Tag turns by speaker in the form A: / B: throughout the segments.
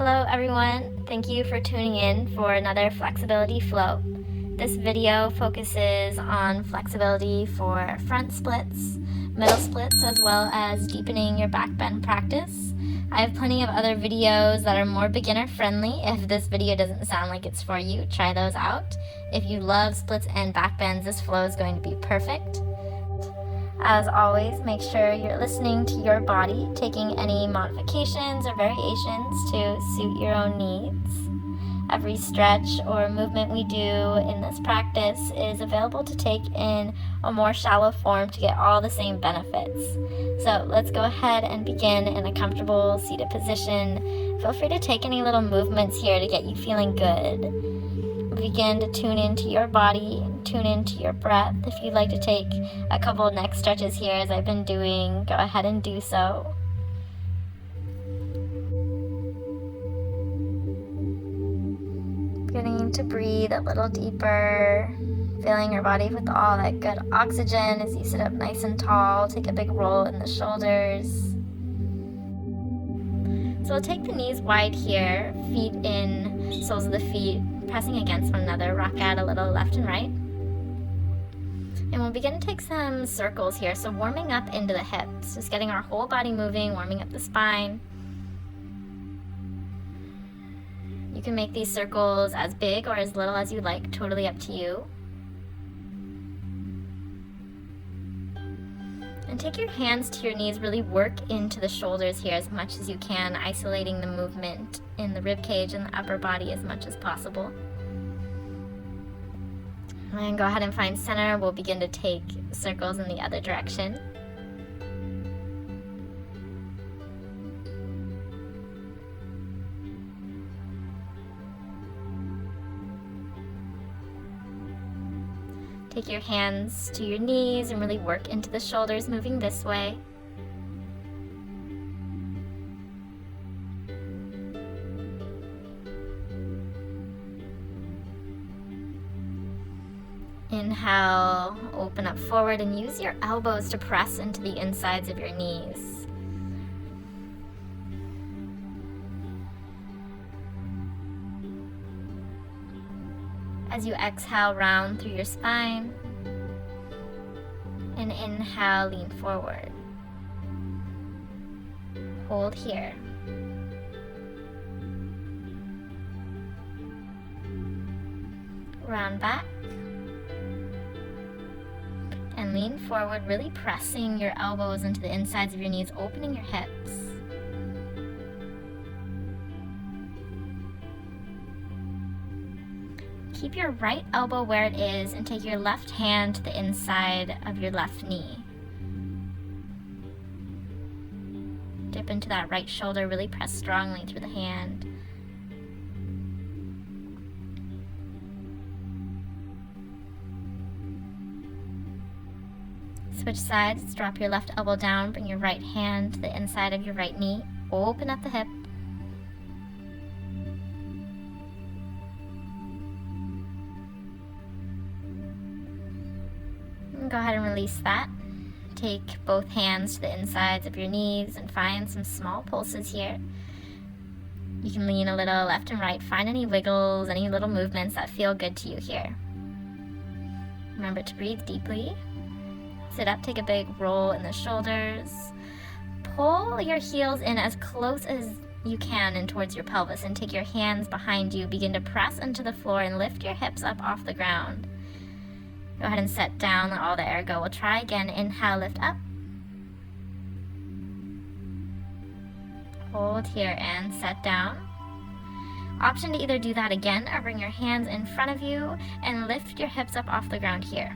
A: Hello everyone, thank you for tuning in for another flexibility flow. This video focuses on flexibility for front splits, middle splits, as well as deepening your back bend practice. I have plenty of other videos that are more beginner friendly. If this video doesn't sound like it's for you, try those out. If you love splits and back bends, this flow is going to be perfect. As always, make sure you're listening to your body, taking any modifications or variations to suit your own needs. Every stretch or movement we do in this practice is available to take in a more shallow form to get all the same benefits. So let's go ahead and begin in a comfortable seated position. Feel free to take any little movements here to get you feeling good. Begin to tune into your body and tune into your breath. If you'd like to take a couple of neck stretches here as I've been doing, go ahead and do so. Beginning to breathe a little deeper, filling your body with all that good oxygen as you sit up nice and tall. Take a big roll in the shoulders. So we'll take the knees wide here, feet in, soles of the feet pressing against one another, rock out a little left and right. And we'll begin to take some circles here, so warming up into the hips, just getting our whole body moving, warming up the spine. You can make these circles as big or as little as you like, totally up to you. And take your hands to your knees, really work into the shoulders here as much as you can, isolating the movement in the rib cage and the upper body as much as possible. And go ahead and find center. We'll begin to take circles in the other direction. Take your hands to your knees and really work into the shoulders, moving this way. Inhale, open up forward and use your elbows to press into the insides of your knees. As you exhale, round through your spine, and inhale, lean forward. Hold here. Round back, and lean forward, really pressing your elbows into the insides of your knees, opening your hips. Keep your right elbow where it is and take your left hand to the inside of your left knee. Dip into that right shoulder, really press strongly through the hand. Switch sides, drop your left elbow down, bring your right hand to the inside of your right knee, open up the hip. Go ahead and release that. Take both hands to the insides of your knees and find some small pulses here. You can lean a little left and right. Find any wiggles, any little movements that feel good to you here. Remember to breathe deeply. Sit up, take a big roll in the shoulders. Pull your heels in as close as you can and towards your pelvis, and take your hands behind you. Begin to press into the floor and lift your hips up off the ground. Go ahead and set down, let all the air go. We'll try again. Inhale, lift up. Hold here and set down. Option to either do that again or bring your hands in front of you and lift your hips up off the ground here.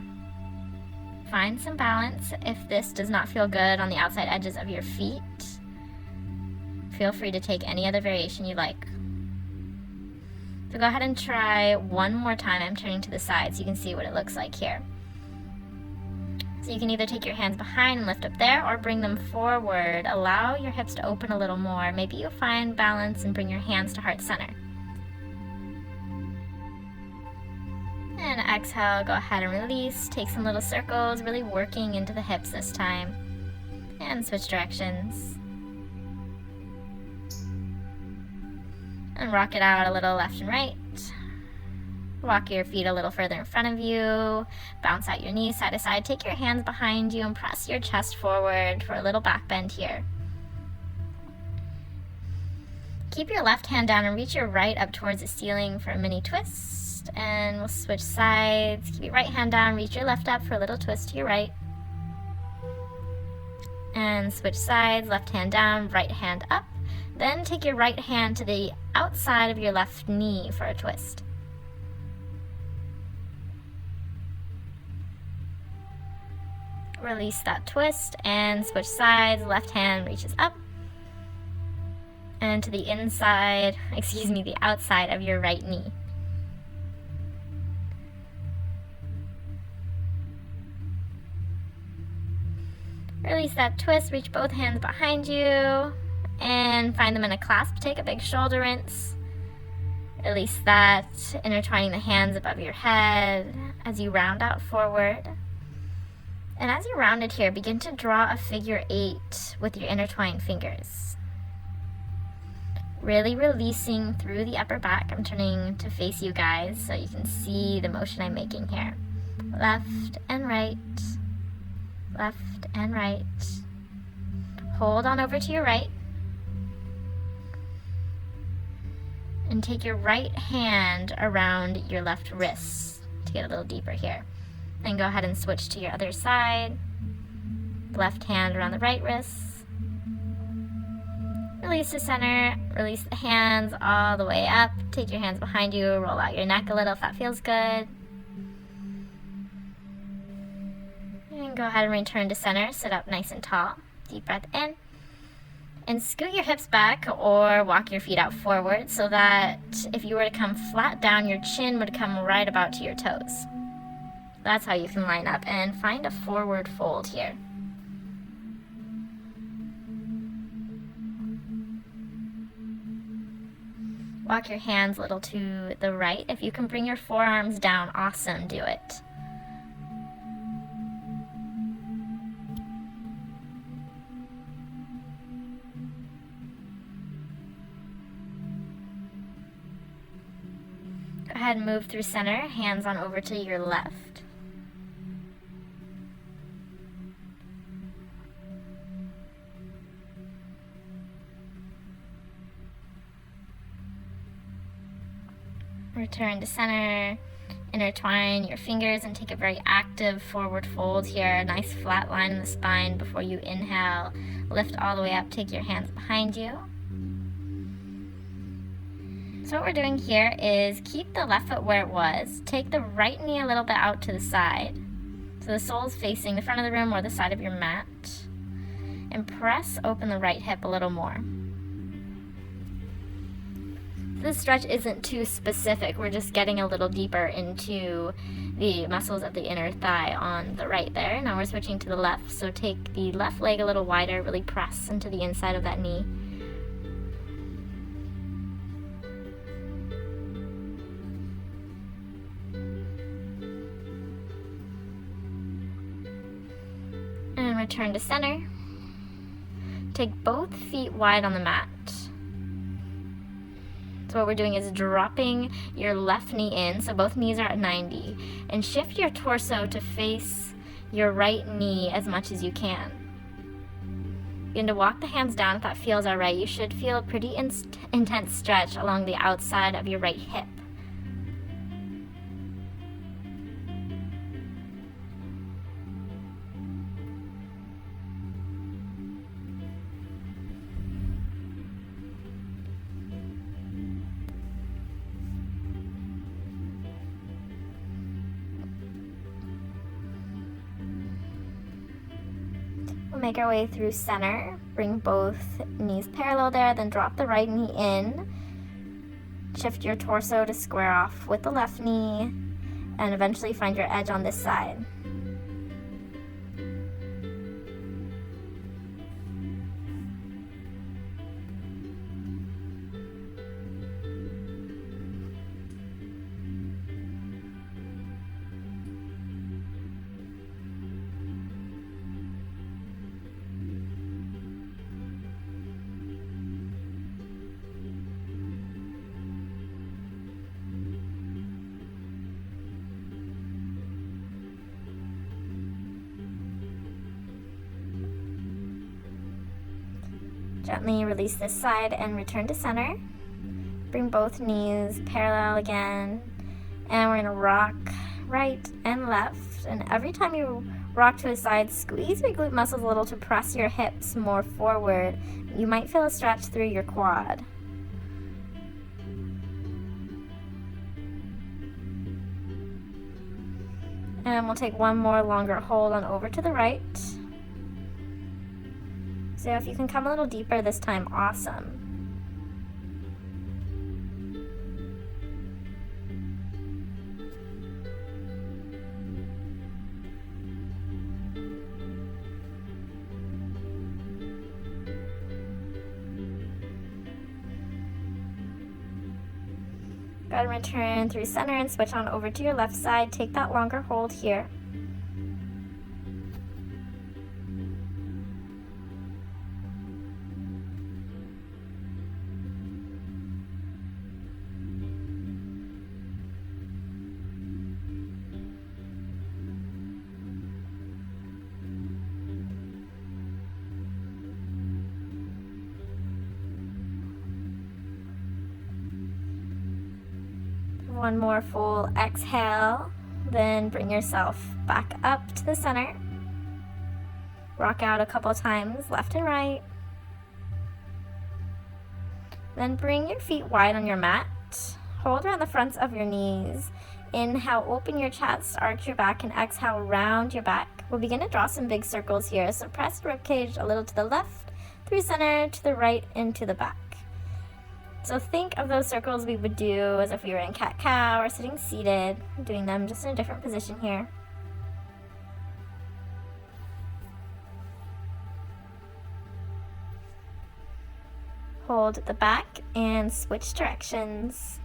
A: Find some balance. If this does not feel good on the outside edges of your feet, feel free to take any other variation you like. So go ahead and try one more time. I'm turning to the side so you can see what it looks like here. So you can either take your hands behind and lift up there or bring them forward. Allow your hips to open a little more. Maybe you'll find balance and bring your hands to heart center. And exhale, go ahead and release. Take some little circles, really working into the hips this time. And switch directions. And rock it out a little left and right. Walk your feet a little further in front of you. Bounce out your knees side to side. Take your hands behind you and press your chest forward for a little back bend here. Keep your left hand down and reach your right up towards the ceiling for a mini twist. And we'll switch sides. Keep your right hand down, reach your left up for a little twist to your right. And switch sides, left hand down, right hand up. Then take your right hand to the outside of your left knee for a twist. Release that twist and switch sides, left hand reaches up and to the the outside of your right knee. Release that twist, reach both hands behind you and find them in a clasp. Take a big shoulder rinse. Release that, intertwining the hands above your head as you round out forward. And as you rounded here, begin to draw a figure 8 with your intertwined fingers. Really releasing through the upper back. I'm turning to face you guys so you can see the motion I'm making here. Left and right, left and right. Hold on over to your right. And take your right hand around your left wrist to get a little deeper here. Then go ahead and switch to your other side. Left hand around the right wrist. Release to center, release the hands all the way up. Take your hands behind you, roll out your neck a little if that feels good. And go ahead and return to center, sit up nice and tall. Deep breath in. And scoot your hips back or walk your feet out forward so that if you were to come flat down, your chin would come right about to your toes. That's how you can line up and find a forward fold here. Walk your hands a little to the right. If you can bring your forearms down, awesome, do it. Go ahead and move through center, hands on over to your left. Return to center, intertwine your fingers and take a very active forward fold here. A nice flat line in the spine before you inhale. Lift all the way up, take your hands behind you. So what we're doing here is keep the left foot where it was. Take the right knee a little bit out to the side. So the sole's facing the front of the room or the side of your mat. And press open the right hip a little more. This stretch isn't too specific. We're just getting a little deeper into the muscles of the inner thigh on the right there. Now we're switching to the left. So take the left leg a little wider, really press into the inside of that knee. And return to center. Take both feet wide on the mat. So what we're doing is dropping your left knee in, so both knees are at 90, and shift your torso to face your right knee as much as you can. Begin to walk the hands down if that feels all right. You should feel a pretty intense stretch along the outside of your right hip. We'll make our way through center, bring both knees parallel there, then drop the right knee in. Shift your torso to square off with the left knee, and eventually find your edge on this side. Gently release this side and return to center. Bring both knees parallel again. And we're gonna rock right and left. And every time you rock to a side, squeeze your glute muscles a little to press your hips more forward. You might feel a stretch through your quad. And we'll take one more longer hold on over to the right. So if you can come a little deeper this time, awesome. Go ahead and return through center and switch on over to your left side. Take that longer hold here. One more full exhale, then bring yourself back up to the center. Rock out a couple times, left and right. Then bring your feet wide on your mat. Hold around the fronts of your knees. Inhale, open your chest, arch your back, and exhale, round your back. We'll begin to draw some big circles here. So press the ribcage a little to the left, through center, to the right, and to the back. So think of those circles we would do as if we were in cat-cow or sitting seated, doing them just in a different position here. Hold at the back and switch directions.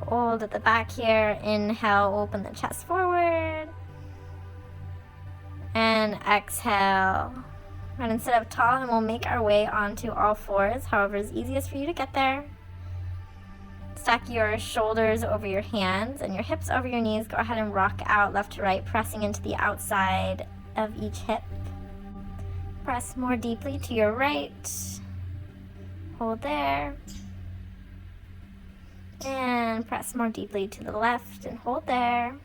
A: Hold at the back here. Inhale, open the chest forward. And exhale. And instead of tall, and we'll make our way onto all fours, however is easiest for you to get there. Stack your shoulders over your hands and your hips over your knees. Go ahead and rock out left to right, pressing into the outside of each hip. Press more deeply to your right. Hold there. And press more deeply to the left and hold there.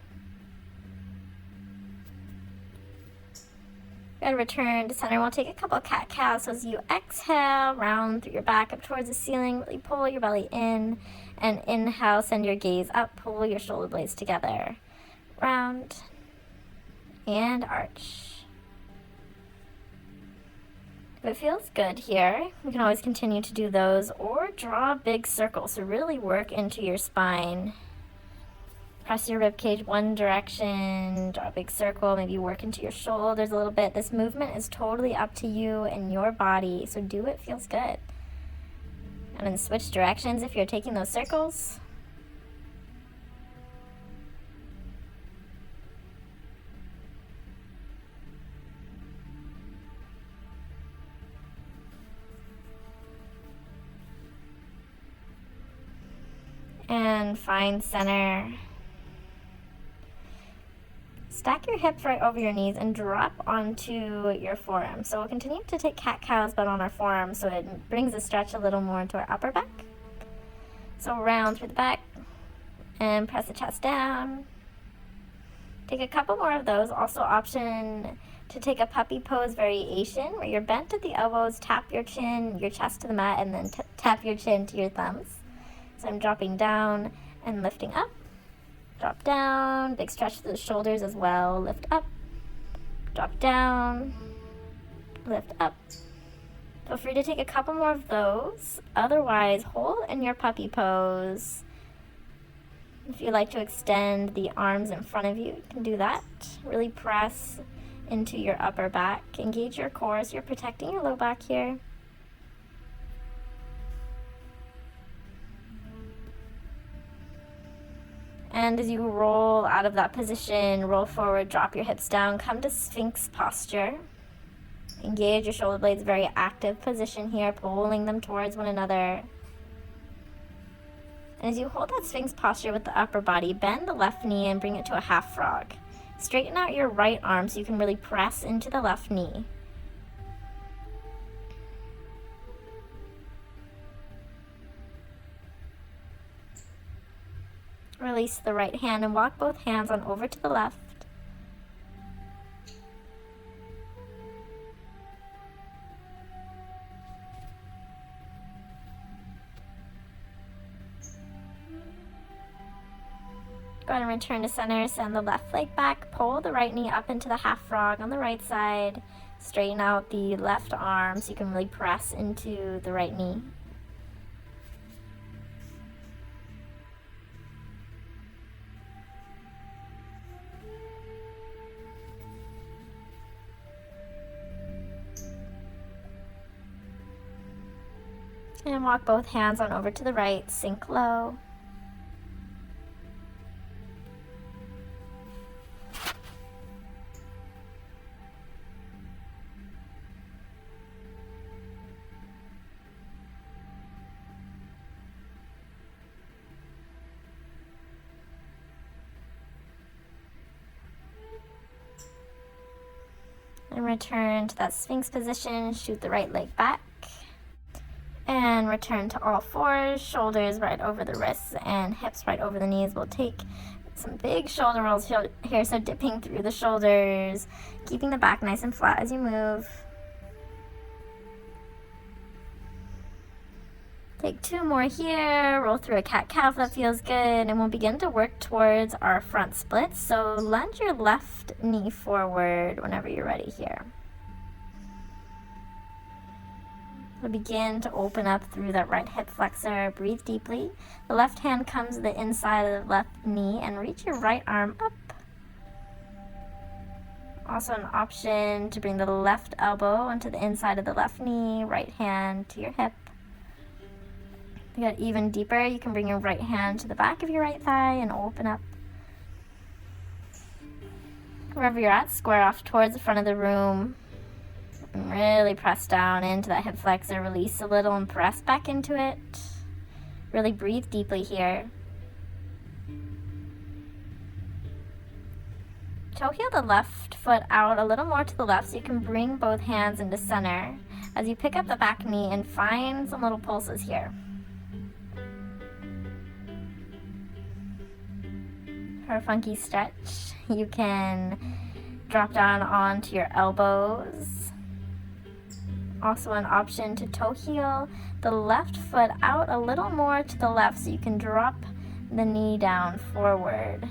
A: Good, return to center. We'll take a couple cat-cows. So as you exhale, round through your back up towards the ceiling. Really pull your belly in. And inhale, send your gaze up. Pull your shoulder blades together. Round and arch. If it feels good here, you can always continue to do those or draw a big circle. So really work into your spine. Press your ribcage one direction, draw a big circle, maybe work into your shoulders a little bit. This movement is totally up to you and your body, so do what feels good. And then switch directions if you're taking those circles. And find center. Stack your hips right over your knees and drop onto your forearms. So we'll continue to take cat-cows but on our forearms, so it brings the stretch a little more into our upper back. So round through the back and press the chest down. Take a couple more of those. Also option to take a puppy pose variation where you're bent at the elbows, tap your chin, your chest to the mat, and then tap your chin to your thumbs. So I'm dropping down and lifting up. Drop down, big stretch to the shoulders as well. Lift up, drop down, lift up. Feel free to take a couple more of those. Otherwise, hold in your puppy pose. If you like to extend the arms in front of you, you can do that. Really press into your upper back. Engage your core so you're protecting your low back here. And as you roll out of that position, roll forward, drop your hips down, come to Sphinx posture. Engage your shoulder blades, very active position here, pulling them towards one another. And as you hold that Sphinx posture with the upper body, bend the left knee and bring it to a half frog. Straighten out your right arm so you can really press into the left knee. Release the right hand and walk both hands on over to the left. Go ahead and return to center, send the left leg back, pull the right knee up into the half frog on the right side, straighten out the left arm so you can really press into the right knee. And walk both hands on over to the right, sink low. And return to that Sphinx position, shoot the right leg back. And return to all fours, shoulders right over the wrists and hips right over the knees. We'll take some big shoulder rolls here, so dipping through the shoulders, keeping the back nice and flat as you move. Take 2 more here, roll through a cat-cow if that feels good, and we'll begin to work towards our front splits. So lunge your left knee forward whenever you're ready here. We'll begin to open up through that right hip flexor. Breathe deeply. The left hand comes to the inside of the left knee and reach your right arm up. Also an option to bring the left elbow onto the inside of the left knee, right hand to your hip. To get even deeper, you can bring your right hand to the back of your right thigh and open up. Wherever you're at, square off towards the front of the room. And really press down into that hip flexor, release a little and press back into it. Really breathe deeply here. Toe heel the left foot out a little more to the left so you can bring both hands into center as you pick up the back knee and find some little pulses here. For a funky stretch, you can drop down onto your elbows. Also an option to toe heel the left foot out a little more to the left so you can drop the knee down forward.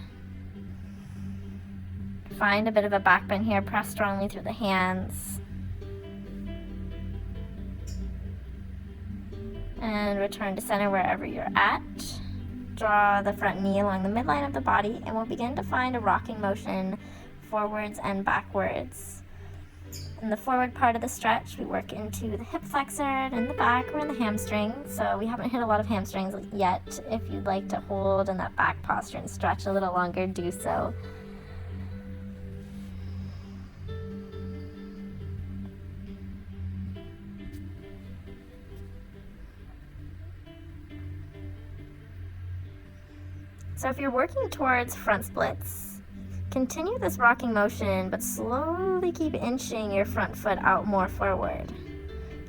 A: Find a bit of a back bend here, press strongly through the hands. And return to center wherever you're at. Draw the front knee along the midline of the body and we'll begin to find a rocking motion forwards and backwards. In the forward part of the stretch, we work into the hip flexor, and in the back, we're in the hamstring. So we haven't hit a lot of hamstrings yet. If you'd like to hold in that back posture and stretch a little longer, do so. So if you're working towards front splits, continue this rocking motion, but slowly keep inching your front foot out more forward.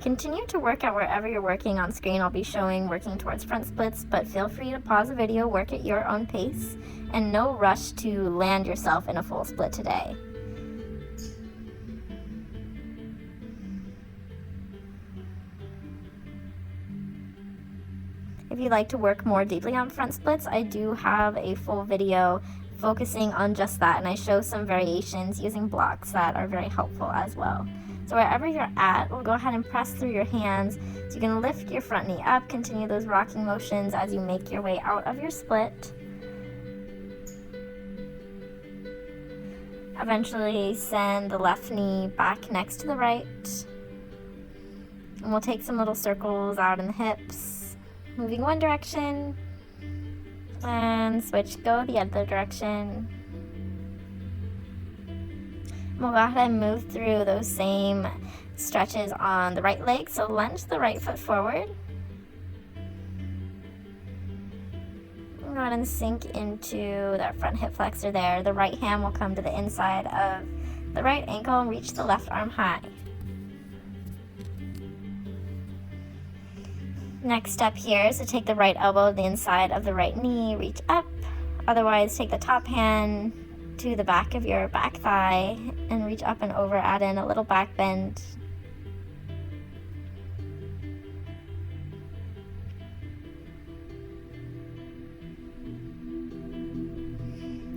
A: Continue to work out wherever you're working. On screen I'll be showing working towards front splits, but feel free to pause the video, work at your own pace, and no rush to land yourself in a full split today. If you'd like to work more deeply on front splits, I do have a full video focusing on just that, and I show some variations using blocks that are very helpful as well. So wherever you're at, we'll go ahead and press through your hands so you can lift your front knee up, continue those rocking motions as you make your way out of your split. Eventually send the left knee back next to the right. And we'll take some little circles out in the hips. Moving one direction, and switch, go the other direction. We'll go ahead and move through those same stretches on the right leg, so lunge the right foot forward. Go ahead and sink into that front hip flexor there. The right hand will come to the inside of the right ankle and reach the left arm high. Next step here is to take the right elbow to the inside of the right knee, reach up. Otherwise, take the top hand to the back of your back thigh and reach up and over, add in a little back bend.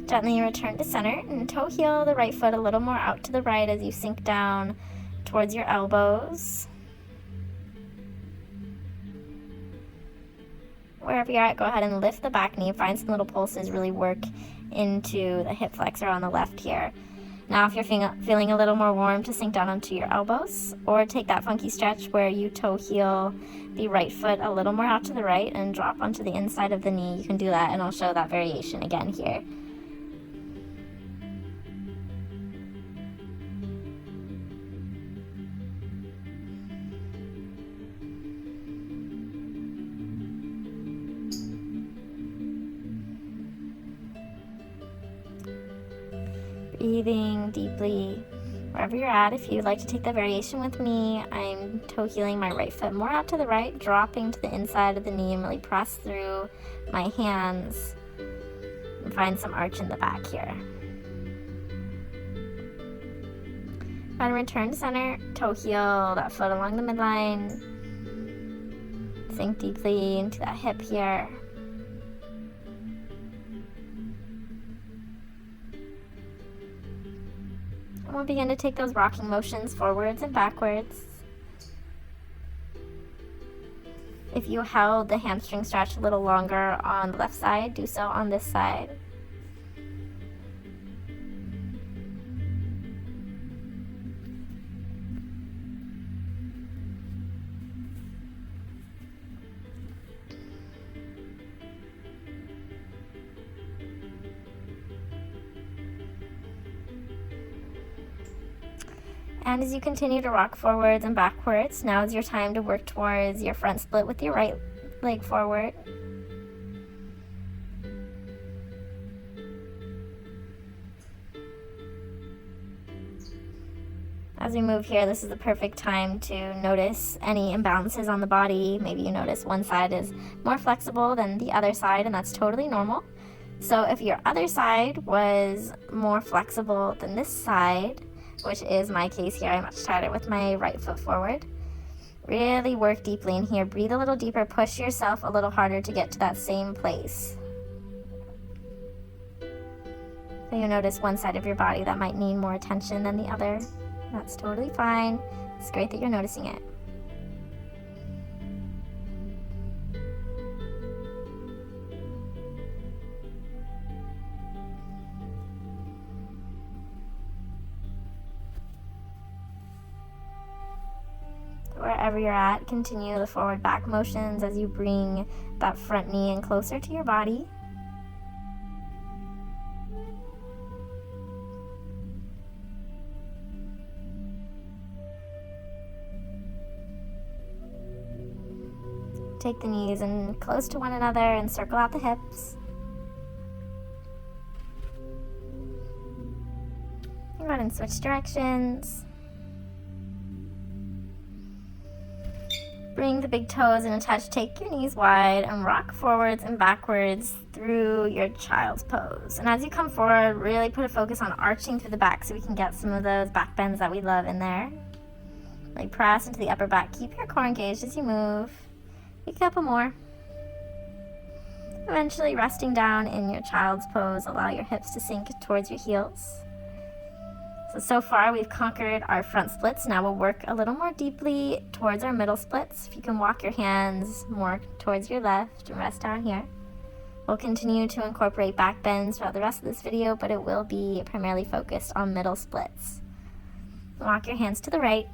A: Gently return to center and toe heel the right foot a little more out to the right as you sink down towards your elbows. Wherever you're at, go ahead and lift the back knee. Find some little pulses, really work into the hip flexor on the left here. Now if you're feeling a little more warm, to sink down onto your elbows, or take that funky stretch where you toe heel the right foot a little more out to the right and drop onto the inside of the knee. You can do that, and I'll show that variation again here. Breathing deeply wherever you're at. If you'd like to take the variation with me, I'm toe heeling my right foot more out to the right, dropping to the inside of the knee and really press through my hands and find some arch in the back here. And return to center, toe heel that foot along the midline. Sink deeply into that hip here. And we'll begin to take those rocking motions forwards and backwards. If you held the hamstring stretch a little longer on the left side, do so on this side. And as you continue to rock forwards and backwards, now is your time to work towards your front split with your right leg forward. As we move here, this is the perfect time to notice any imbalances on the body. Maybe you notice one side is more flexible than the other side, and that's totally normal. So if your other side was more flexible than this side, which is my case here, I'm much tighter with my right foot forward. Really work deeply in here. Breathe a little deeper. Push yourself a little harder to get to that same place. So you notice one side of your body that might need more attention than the other. That's totally fine. It's great that you're noticing it. Wherever you're at, continue the forward back motions as you bring that front knee in closer to your body. Take the knees in close to one another and circle out the hips. Go ahead and switch directions. Bring the big toes in a touch, take your knees wide, and rock forwards and backwards through your child's pose. And as you come forward, really put a focus on arching through the back so we can get some of those back bends that we love in there. Like press into the upper back. Keep your core engaged as you move. A couple more. Eventually resting down in your child's pose, allow your hips to sink towards your heels. So far we've conquered our front splits. Now we'll work a little more deeply towards our middle splits. If you can walk your hands more towards your left and rest down here. We'll continue to incorporate back bends throughout the rest of this video, but it will be primarily focused on middle splits. Walk your hands to the right.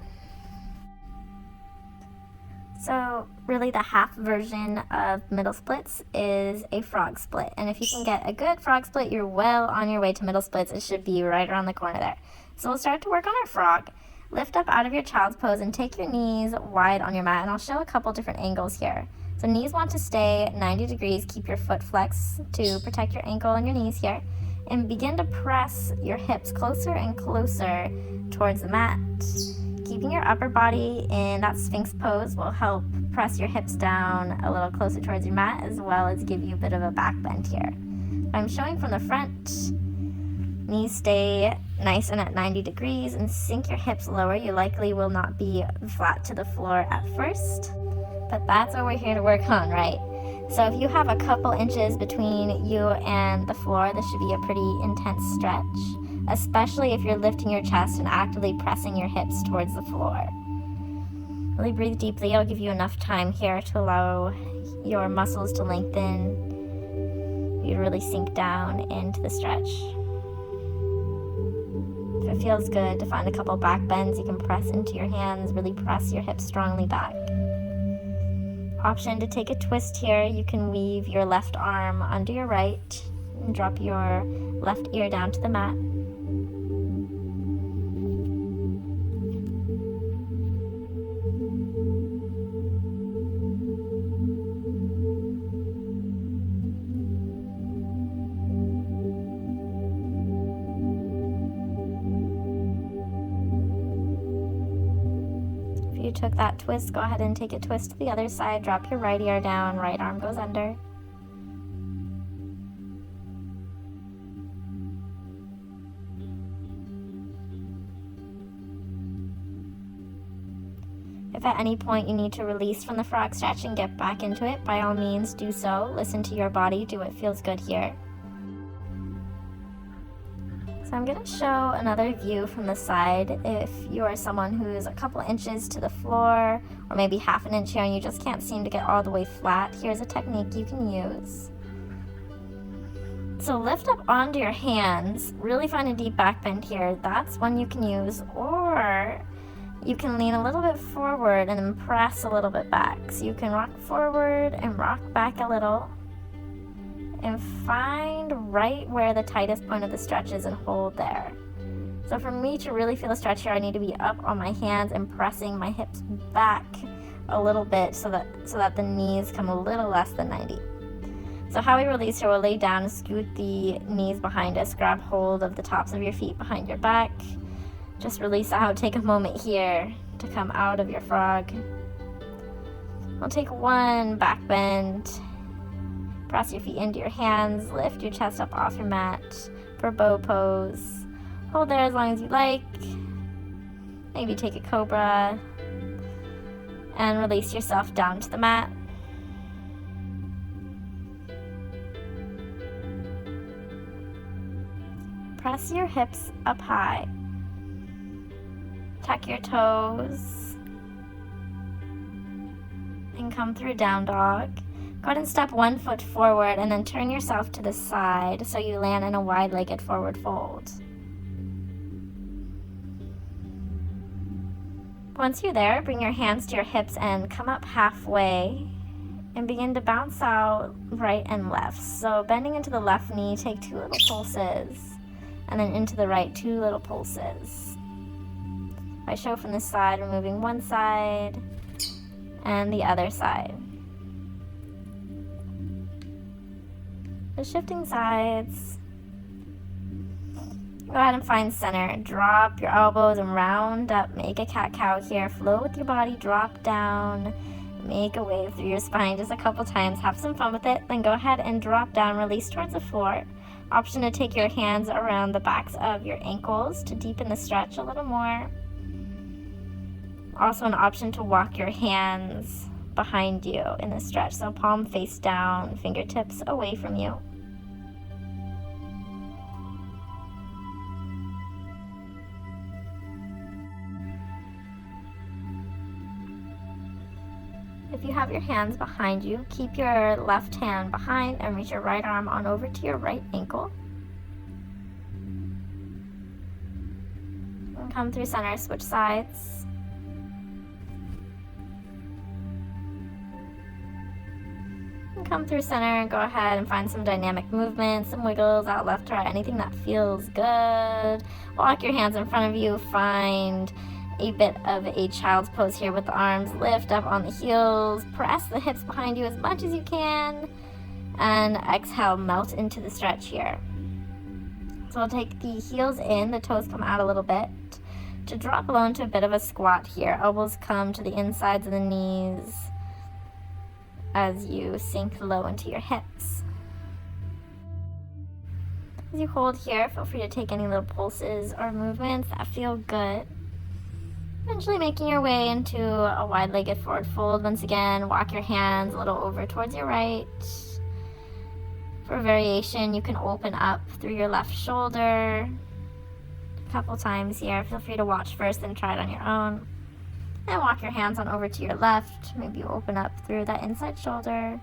A: So really the half version of middle splits is a frog split. And if you can get a good frog split, you're well on your way to middle splits. It should be right around the corner there. So we'll start to work on our frog. Lift up out of your child's pose and take your knees wide on your mat, and I'll show a couple different angles here. So knees want to stay 90 degrees. Keep your foot flexed to protect your ankle and your knees here. And begin to press your hips closer and closer towards the mat. Keeping your upper body in that Sphinx pose will help press your hips down a little closer towards your mat, as well as give you a bit of a back bend here. I'm showing from the front. Knees stay nice and at 90 degrees, and sink your hips lower. You likely will not be flat to the floor at first, but that's what we're here to work on, right? So if you have a couple inches between you and the floor, this should be a pretty intense stretch, especially if you're lifting your chest and actively pressing your hips towards the floor. Really breathe deeply. I'll give you enough time here to allow your muscles to lengthen. You really sink down into the stretch. If it feels good to find a couple back bends, you can press into your hands, really press your hips strongly back. Option to take a twist here. You can weave your left arm under your right and drop your left ear down to the mat. If you took that twist, go ahead and take a twist to the other side. Drop your right ear down, right arm goes under. If at any point you need to release from the frog stretch and get back into it, by all means do so. Listen to your body, do what feels good here. So I'm going to show another view from the side. If you are someone who's a couple inches to the floor, or maybe half an inch here, and you just can't seem to get all the way flat, here's a technique you can use. So lift up onto your hands, really find a deep back bend here. That's one you can use, or you can lean a little bit forward and then press a little bit back. So you can rock forward and rock back a little, and find right where the tightest point of the stretch is and hold there. So for me to really feel the stretch here, I need to be up on my hands and pressing my hips back a little bit so that the knees come a little less than 90. So how we release here, we'll lay down and scoot the knees behind us. Grab hold of the tops of your feet behind your back. Just release out. Take a moment here to come out of your frog. We'll take one back bend. Press your feet into your hands, lift your chest up off your mat for bow pose. Hold there as long as you like. Maybe take a cobra and release yourself down to the mat. Press your hips up high. Tuck your toes and come through down dog. Go ahead and step one foot forward and then turn yourself to the side so you land in a wide-legged forward fold. Once you're there, bring your hands to your hips and come up halfway and begin to bounce out right and left. So bending into the left knee, take 2 little pulses, and then into the right, 2 little pulses. If I show from the side, we're moving one side and the other side. The shifting sides. Go ahead and find center. Drop your elbows and round up. Make a cat-cow here. Flow with your body. Drop down. Make a wave through your spine just a couple times. Have some fun with it. Then go ahead and drop down. Release towards the floor. Option to take your hands around the backs of your ankles to deepen the stretch a little more. Also an option to walk your hands behind you in the stretch. So palm face down, fingertips away from you. If you have your hands behind you, keep your left hand behind and reach your right arm on over to your right ankle. And come through center, switch sides. And come through center and go ahead and find some dynamic movement, some wiggles out left to right, anything that feels good. Walk your hands in front of you, find a bit of a child's pose here with the arms. Lift up on the heels, press the hips behind you as much as you can, and exhale, melt into the stretch here. So we'll take the heels in, the toes come out a little bit, to drop low into a bit of a squat here. Elbows come to the insides of the knees as you sink low into your hips. As you hold here, feel free to take any little pulses or movements that feel good. Eventually making your way into a wide-legged forward fold. Once again, walk your hands a little over towards your right. For variation, you can open up through your left shoulder a couple times here. Feel free to watch first and try it on your own. And walk your hands on over to your left. Maybe open up through that inside shoulder.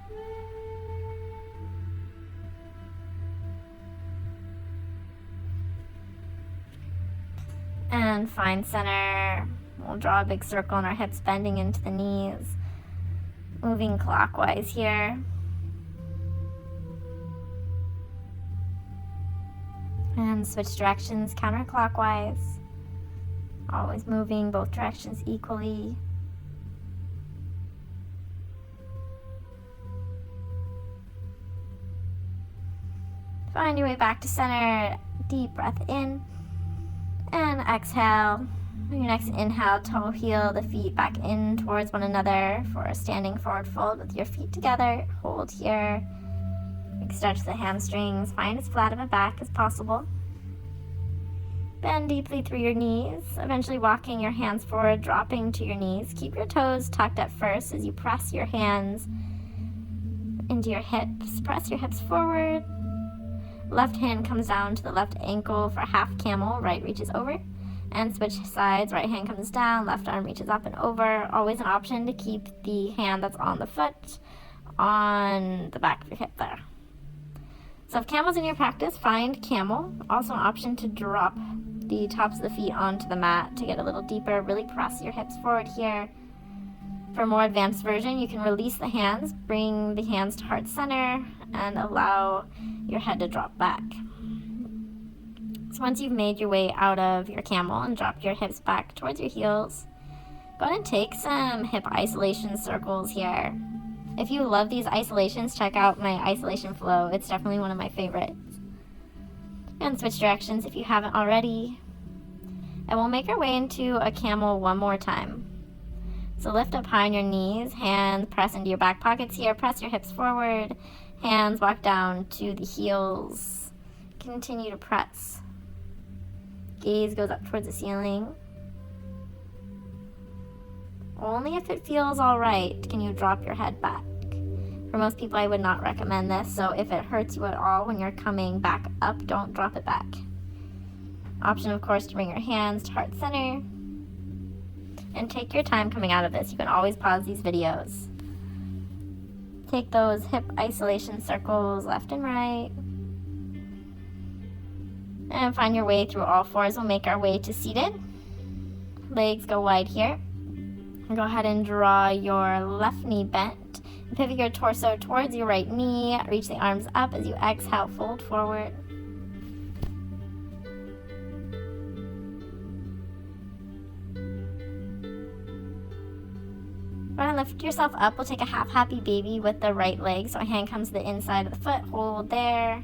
A: And find center. We'll draw a big circle in our hips, bending into the knees. Moving clockwise here. And switch directions counterclockwise. Always moving both directions equally. Find your way back to center. Deep breath in. And exhale. On your next inhale, toe heel the feet back in towards one another for a standing forward fold with your feet together. Hold here. Stretch the hamstrings. Find as flat of a back as possible. Bend deeply through your knees, eventually walking your hands forward, dropping to your knees. Keep your toes tucked at first as you press your hands into your hips. Press your hips forward. Left hand comes down to the left ankle for half camel. Right reaches over. And switch sides. Right hand comes down. Left arm reaches up and over. Always an option to keep the hand that's on the foot on the back of your hip there. So if camel's in your practice, find camel. Also an option to drop the tops of the feet onto the mat to get a little deeper. Really press your hips forward here. For a more advanced version, you can release the hands, bring the hands to heart center, and allow your head to drop back. So once you've made your way out of your camel and dropped your hips back towards your heels, go ahead and take some hip isolation circles here. If you love these isolations, check out my isolation flow. It's definitely one of my favorites. And switch directions if you haven't already. And we'll make our way into a camel one more time. So lift up high on your knees, hands press into your back pockets here, press your hips forward, hands walk down to the heels. Continue to press. Gaze goes up towards the ceiling. Only if it feels alright can you drop your head back. For most people, I would not recommend this, so if it hurts you at all when you're coming back up, don't drop it back. Option, of course, to bring your hands to heart center. And take your time coming out of this. You can always pause these videos. Take those hip isolation circles left and right. And find your way through all fours. We'll make our way to seated. Legs go wide here. Go ahead and draw your left knee bent. And pivot your torso towards your right knee. Reach the arms up as you exhale, fold forward. Go ahead and lift yourself up. We'll take a half happy baby with the right leg. So a hand comes to the inside of the foot. Hold there.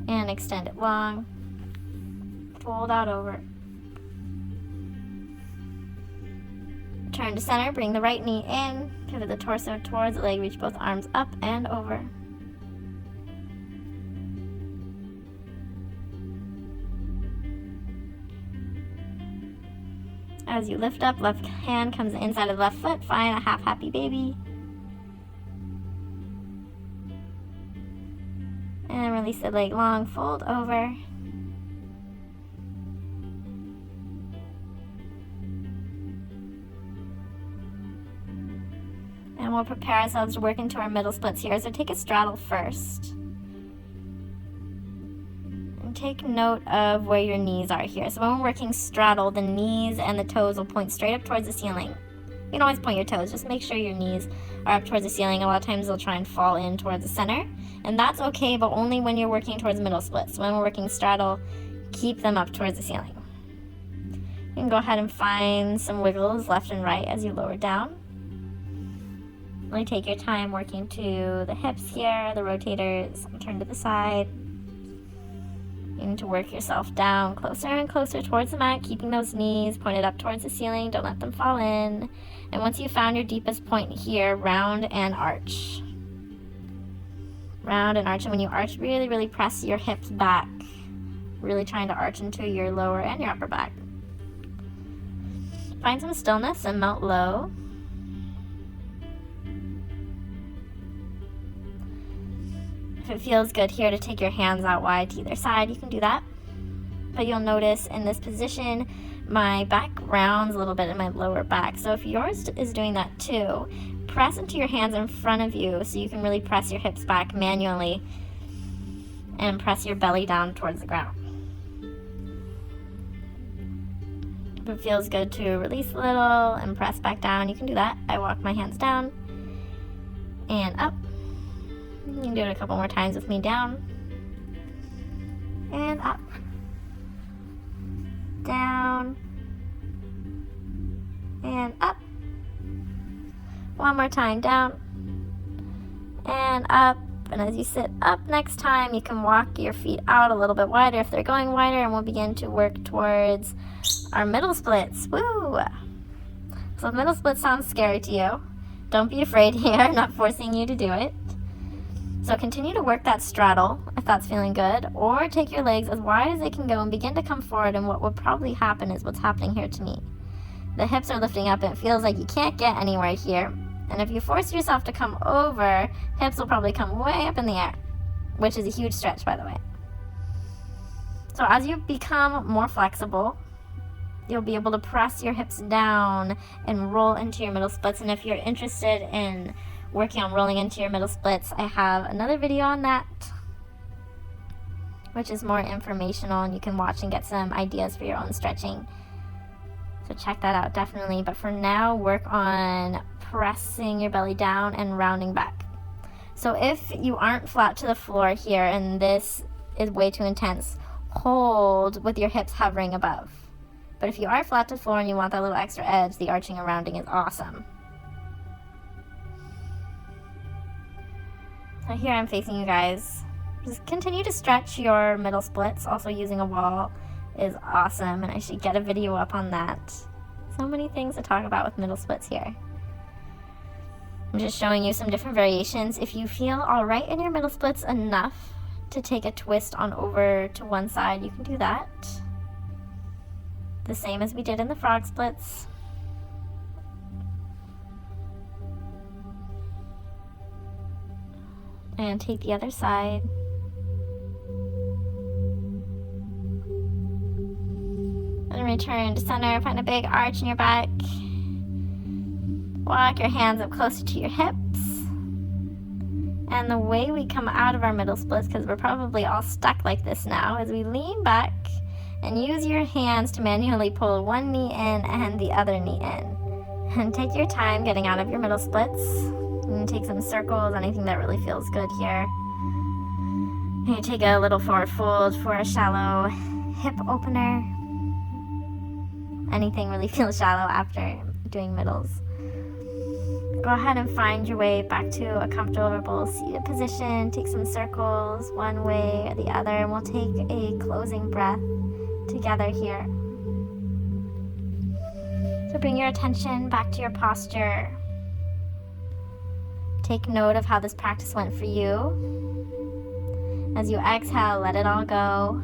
A: And extend it long. Fold out over. Turn to center, bring the right knee in, pivot the torso towards the leg, reach both arms up and over. As you lift up, left hand comes inside of the left foot, find a half happy baby. And release the leg long, fold over. And we'll prepare ourselves to work into our middle splits here. So take a straddle first. And take note of where your knees are here. So when we're working straddle, the knees and the toes will point straight up towards the ceiling. You can always point your toes, just make sure your knees are up towards the ceiling. A lot of times they'll try and fall in towards the center. And that's okay, but only when you're working towards middle splits. So when we're working straddle, keep them up towards the ceiling. can go ahead and find some wiggles left and right as you lower down. Really take your time working to the hips here, the rotators, turn to the side. You need to work yourself down closer and closer towards the mat, keeping those knees pointed up towards the ceiling. Don't let them fall in. And once you've found your deepest point here, round and arch. Round and arch, and when you arch, really, really press your hips back. Really trying to arch into your lower and your upper back. Find some stillness and melt low. If it feels good here to take your hands out wide to either side, you can do that. But you'll notice in this position, my back rounds a little bit in my lower back. So if yours is doing that too, press into your hands in front of you so you can really press your hips back manually and press your belly down towards the ground. If it feels good to release a little and press back down, you can do that. I walk my hands down and up. You can do it a couple more times with me. Down and up. Down and up. One more time. Down and up. And as you sit up next time, you can walk your feet out a little bit wider if they're going wider, and we'll begin to work towards our middle splits. Woo! So if middle splits sounds scary to you, don't be afraid here. I'm not forcing you to do it. So continue to work that straddle if that's feeling good, or take your legs as wide as they can go and begin to come forward, and what will probably happen is what's happening here to me. The hips are lifting up and it feels like you can't get anywhere here. And if you force yourself to come over, hips will probably come way up in the air, which is a huge stretch, by the way. So as you become more flexible, you'll be able to press your hips down and roll into your middle splits. And if you're interested in working on rolling into your middle splits, I have another video on that, which is more informational, and you can watch and get some ideas for your own stretching. So check that out definitely. But for now, work on pressing your belly down and rounding back. So if you aren't flat to the floor here and this is way too intense, hold with your hips hovering above. But if you are flat to the floor and you want that little extra edge, the arching and rounding is awesome. So here I'm facing you guys. Just continue to stretch your middle splits. Also using a wall is awesome, and I should get a video up on that. So many things to talk about with middle splits here. I'm just showing you some different variations. If you feel alright in your middle splits enough to take a twist on over to one side, you can do that. The same as we did in the frog splits. And take the other side. And return to center. Find a big arch in your back. Walk your hands up closer to your hips. And the way we come out of our middle splits, because we're probably all stuck like this now, is we lean back and use your hands to manually pull one knee in and the other knee in. And take your time getting out of your middle splits. And take some circles, anything that really feels good here. And you take a little forward fold for a shallow hip opener. Anything really feels shallow after doing middles. Go ahead and find your way back to a comfortable seated position. Take some circles one way or the other, and we'll take a closing breath together here. So bring your attention back to your posture. Take note of how this practice went for you. As you exhale, let it all go.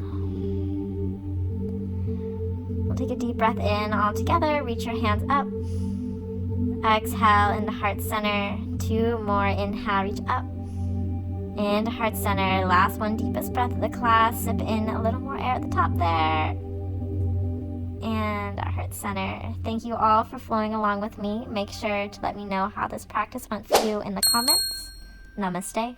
A: We'll take a deep breath in all together. Reach your hands up. Exhale into heart center. 2 more. Inhale, reach up. Into heart center. Last one, deepest breath of the class. Sip in a little more air at the top there. And our heart center. Thank you all for flowing along with me. Make sure to let me know how this practice went for you in the comments. Namaste.